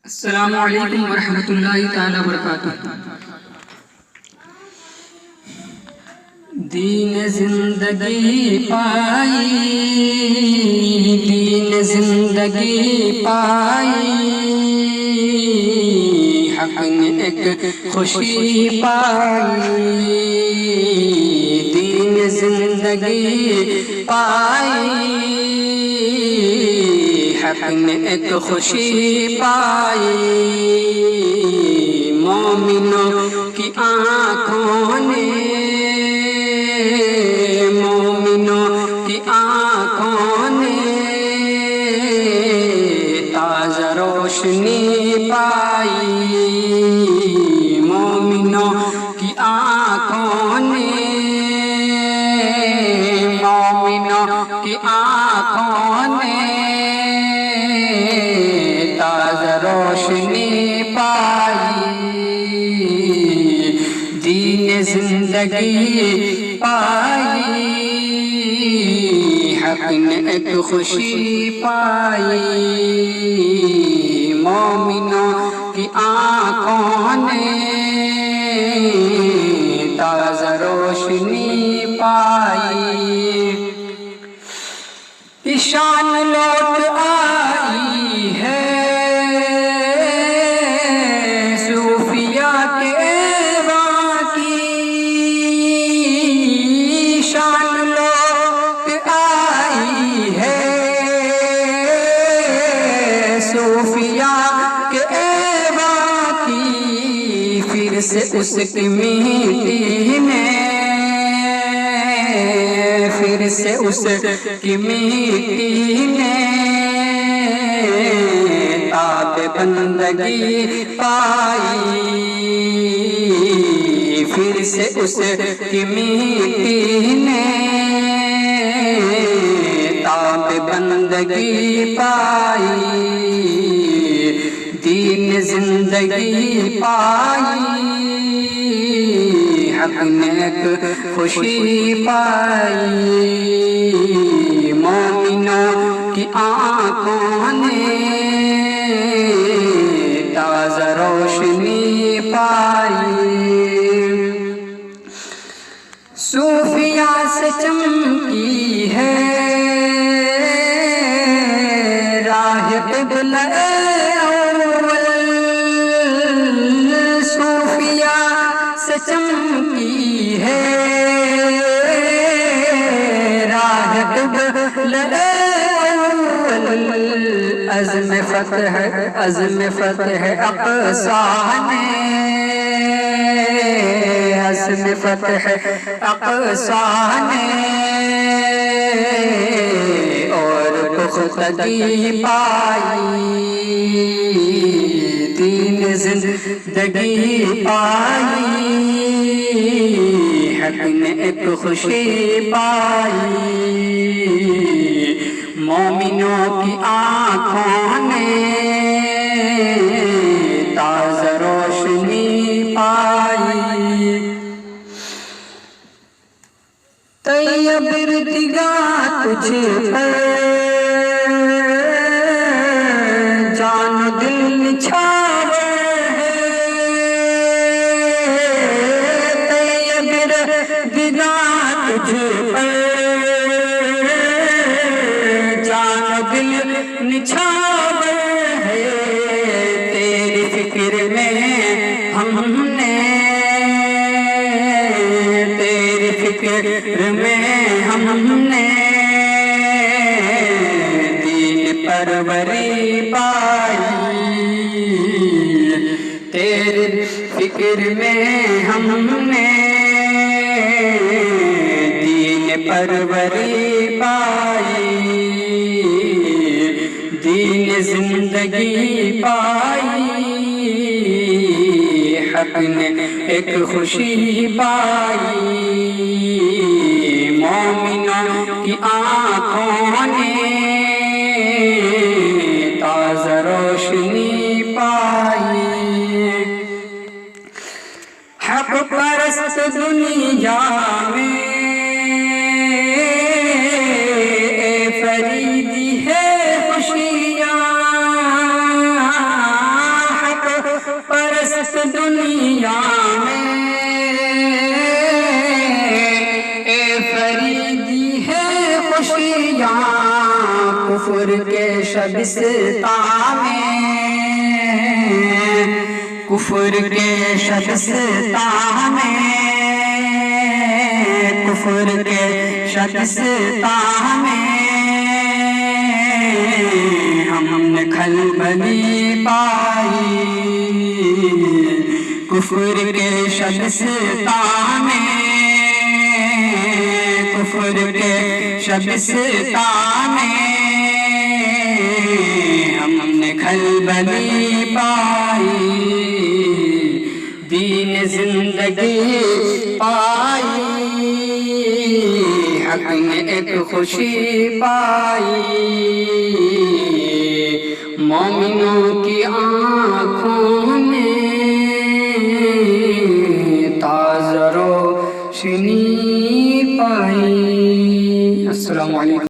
السلام علیکم ورحمۃ اللہ تعالی وبرکاتہ۔ دین زندگی پائی، دین زندگی پائی، حق نے ایک خوشی پائی، دین زندگی پائی، حق نے ایک خوشی پائی، مومنوں کی آنکھوں نے، مومنوں کی آنکھوں نے تازہ روشنی پائی، مومنوں کی آنکھوں نے، مومنوں کی آنکھوں نے تازہ روشنی پائی، دین زندگی پائی، حق نے ایک خوشی پائی، مومنوں کی آنکھوں نے تازہ روشنی پائی، شان لوٹ آئی ہے صوفیاء کے ایواں کی، شان لوٹ آئی ہے صوفیاء کے ایواں کی، پھر سے اس کی مٹی میں، پھر سے اس کی مٹی میں تاب بندگی پائی، پھر سے اس کی مٹی میں تاب بندگی پائی، دین زندگی پائی، حق نے ایک خوشی پائی، مومنوں کی آنکھوں نے تازہ روشنی پائی، صوفیاء سے چمکی ہے راہ قبلہ اول، صوفیاء سے چمکی ہے راہ قبلہ اول، عزم فتح، عزم فتح اقصیٰ نے، عزم فتح اقصیٰ نے اور پختگی پائی، دین زندگی پائی، حق نے ایک خوشی پائی، مومنوں کی آنکھوں نے تازہ روشنی پائی، طیب ارتگاہ تجھ پر جان و دل نچھاور ہے، طیب ارتگاہ تجھ پر جان و دل نچھاور ہے، تیری فکر میں ہم نے، تیری فکر میں ہم نے دین پروری پائی، تیری فکر میں ہم نے دین پروری پائی، دین زندگی پائی، حق نے ایک خوشی پائی، مومنوں کی آنکھوں نے تازہ روشنی پائی، حق پرست دنیا میں اے فریدی ہے خوشیاں، خوشیاں کفر کے شبستان میں، کفر کے شبستان میں، کفر کے شبستان میں ہم نے کھلبلی پائی، کفر کے شبستان میں، کفر کے شبستان میں ہم نے کھلبلی پائی، دین زندگی پائی، حق میں ایک خوشی پائی، مومنوں کی آنکھوں میں تازہ روشنی پائی۔ السلام علیکم۔